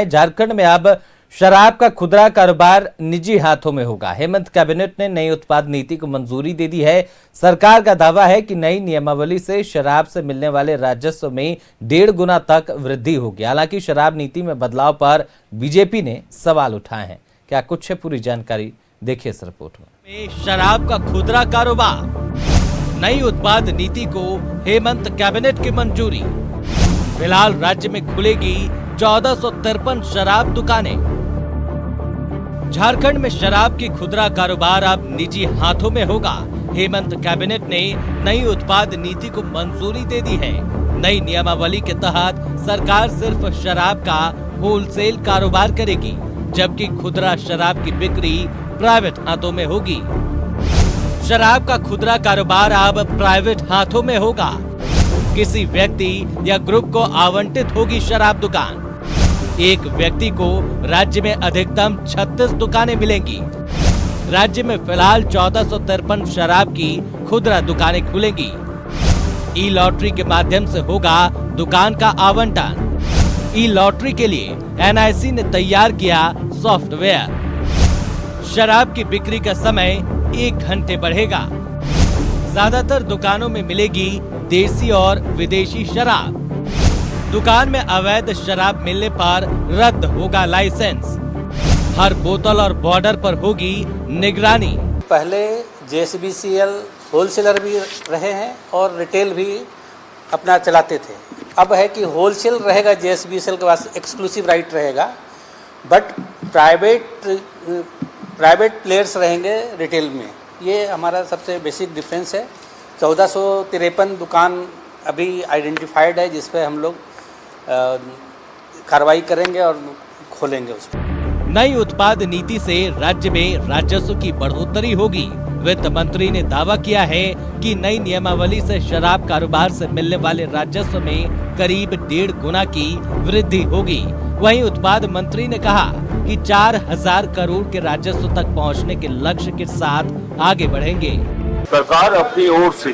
झारखंड में अब शराब का खुदरा कारोबार निजी हाथों में होगा। हेमंत कैबिनेट ने नई उत्पाद नीति को मंजूरी दे दी है। सरकार का दावा है कि नई नियमावली से शराब से मिलने वाले राजस्व में 1.5 गुना तक वृद्धि होगी। हालांकि शराब नीति में बदलाव पर बीजेपी ने सवाल उठाए हैं। क्या कुछ है, पूरी जानकारी देखिए इस रिपोर्ट में। शराब का खुदरा कारोबार, नई उत्पाद नीति को हेमंत कैबिनेट की मंजूरी। फिलहाल राज्य में खुलेगी 1453 शराब दुकानें। झारखंड में शराब की खुदरा कारोबार अब निजी हाथों में होगा। हेमंत कैबिनेट ने नई उत्पाद नीति को मंजूरी दे दी है। नई नियमावली के तहत सरकार सिर्फ शराब का होलसेल कारोबार करेगी, जबकि खुदरा शराब की बिक्री प्राइवेट हाथों में होगी। शराब का खुदरा कारोबार अब प्राइवेट हाथों में होगा। किसी व्यक्ति या ग्रुप को आवंटित होगी शराब दुकान। एक व्यक्ति को राज्य में अधिकतम 36 दुकानें मिलेंगी। राज्य में फिलहाल 1453 शराब की खुदरा दुकानें खुलेंगी। ई लॉटरी के माध्यम से होगा दुकान का आवंटन। ई लॉटरी के लिए एनआईसी ने तैयार किया सॉफ्टवेयर। शराब की बिक्री का समय 1 घंटे बढ़ेगा। ज्यादातर दुकानों में मिलेगी देसी और विदेशी शराब। दुकान में अवैध शराब मिलने पर रद्द होगा लाइसेंस। हर बोतल और बॉर्डर पर होगी निगरानी। पहले जेएसबीसीएल होलसेलर भी रहे हैं और रिटेल भी अपना चलाते थे। अब है कि होलसेल रहेगा, जेएसबीसीएल के पास एक्सक्लूसिव राइट रहेगा, बट प्राइवेट प्लेयर्स रहेंगे रिटेल में। ये हमारा सबसे बेसिक डिफरेंस है। 1453 दुकान अभी आइडेंटिफाइड है, जिस पे हम लोग कार्रवाई करेंगे और खोलेंगे उसमें। नई उत्पाद नीति से राज्य में राजस्व की बढ़ोतरी होगी। वित्त मंत्री ने दावा किया है कि नई नियमावली से शराब कारोबार से मिलने वाले राजस्व में करीब 1.5 गुना की वृद्धि होगी। वहीं उत्पाद मंत्री ने कहा कि 4000 करोड़ के राजस्व तक पहुंचने के लक्ष्य के साथ आगे बढ़ेंगे। सरकार अपनी ओर से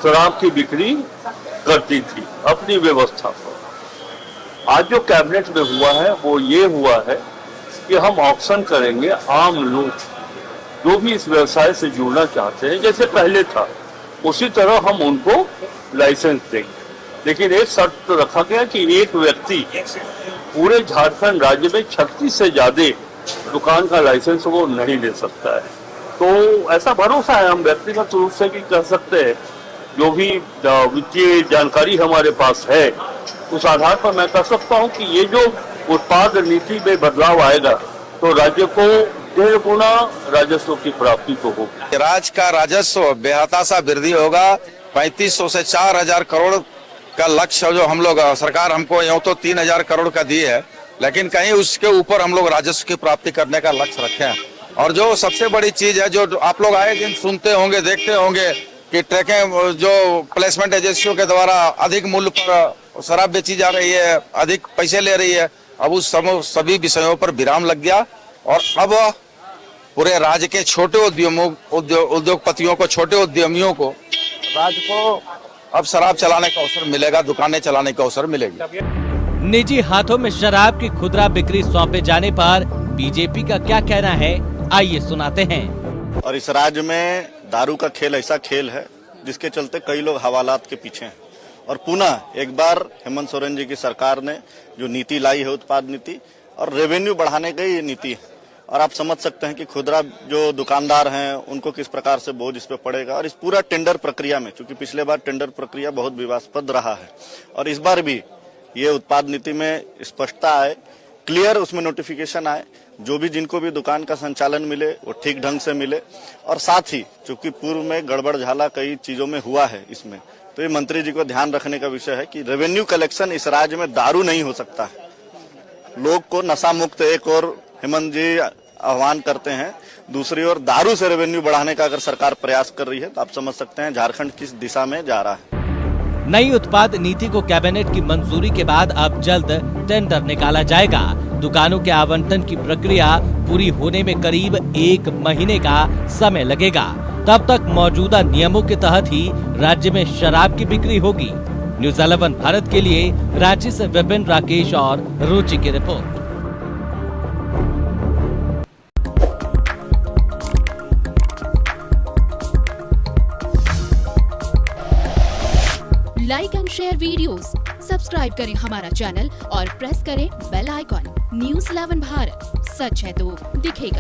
शराब की बिक्री करती थी अपनी व्यवस्था पर। आज जो कैबिनेट में हुआ है वो ये हुआ है कि हम ऑक्शन करेंगे। आम लोग जो भी इस व्यवसाय से जुड़ना चाहते हैं, जैसे पहले था उसी तरह हम उनको लाइसेंस देंगे। लेकिन एक शर्त तो रखा गया कि एक व्यक्ति पूरे झारखंड राज्य में 36 से ज्यादा दुकान का लाइसेंस वो नहीं ले सकता है। तो ऐसा भरोसा है, हम व्यक्तिगत रूप से भी कह सकते हैं। जो भी वित्तीय जानकारी हमारे पास है उस आधार पर मैं कह सकता हूं कि ये जो उत्पाद नीति में बदलाव आएगा तो राज्य को 1.5 गुना राजस्व की प्राप्ति तो होगी। राज्य का राजस्व बेहता सा वृद्धि होगा। 3500 से 4000 करोड़ का लक्ष्य जो हम लोग सरकार हमको यूं तो 3000 करोड़ का दी है, लेकिन कहीं उसके ऊपर हम लोग राजस्व की प्राप्ति करने का लक्ष्य रखे हैं। और जो सबसे बड़ी चीज है, जो आप लोग आए दिन सुनते होंगे, देखते होंगे कि ट्रैकिंग जो प्लेसमेंट एजेंसियों के द्वारा अधिक मूल्य पर शराब बेची जा रही है, अधिक पैसे ले रही है, अब उस सभी विषयों पर विराम लग गया। और अब पूरे राज्य के छोटे उद्योगपतियों को, छोटे उद्यमियों को, राज्य को अब शराब चलाने का अवसर मिलेगा, दुकानें चलाने का अवसर मिलेगी। निजी हाथों में शराब की खुदरा बिक्री सौंपे जाने पर बीजेपी का क्या कहना है, आइए सुनाते हैं। और इस राज्य में दारू का खेल ऐसा खेल है जिसके चलते कई लोग हवालात के पीछे हैं। और पुनः एक बार हेमंत सोरेन जी की सरकार ने जो नीति लाई है, उत्पाद नीति, और रेवेन्यू बढ़ाने की ये नीति है। और आप समझ सकते हैं कि खुदरा जो दुकानदार हैं उनको किस प्रकार से बोझ इस पे पड़ेगा। और इस पूरा टेंडर प्रक्रिया में, चूंकि पिछले बार टेंडर प्रक्रिया बहुत विवादास्पद रहा है और इस बार भी ये उत्पाद नीति में स्पष्टता आए, क्लियर उसमें नोटिफिकेशन आए, जो भी जिनको भी दुकान का संचालन मिले वो ठीक ढंग से मिले। और साथ ही चूंकि पूर्व में गड़बड़ झाला कई चीजों में हुआ है इसमें, तो ये मंत्री जी को ध्यान रखने का विषय है कि रेवेन्यू कलेक्शन इस राज्य में दारू नहीं हो सकता है। लोग को नशा मुक्त एक और हेमंत जी आह्वान करते हैं, दूसरी ओर दारू से रेवेन्यू बढ़ाने का अगर सरकार प्रयास कर रही है तो आप समझ सकते हैं झारखंड किस दिशा में जा रहा है। नई उत्पाद नीति को कैबिनेट की मंजूरी के बाद अब जल्द टेंडर निकाला जाएगा। दुकानों के आवंटन की प्रक्रिया पूरी होने में करीब 1 महीने का समय लगेगा। तब तक मौजूदा नियमों के तहत ही राज्य में शराब की बिक्री होगी। न्यूज 11 भारत के लिए रांची से विपिन, राकेश और रुचि की report. Like and share videos, subscribe करें हमारा चैनल और प्रेस करें बेल आइकॉन। न्यूज़ 11 भारत, सच है तो दिखेगा।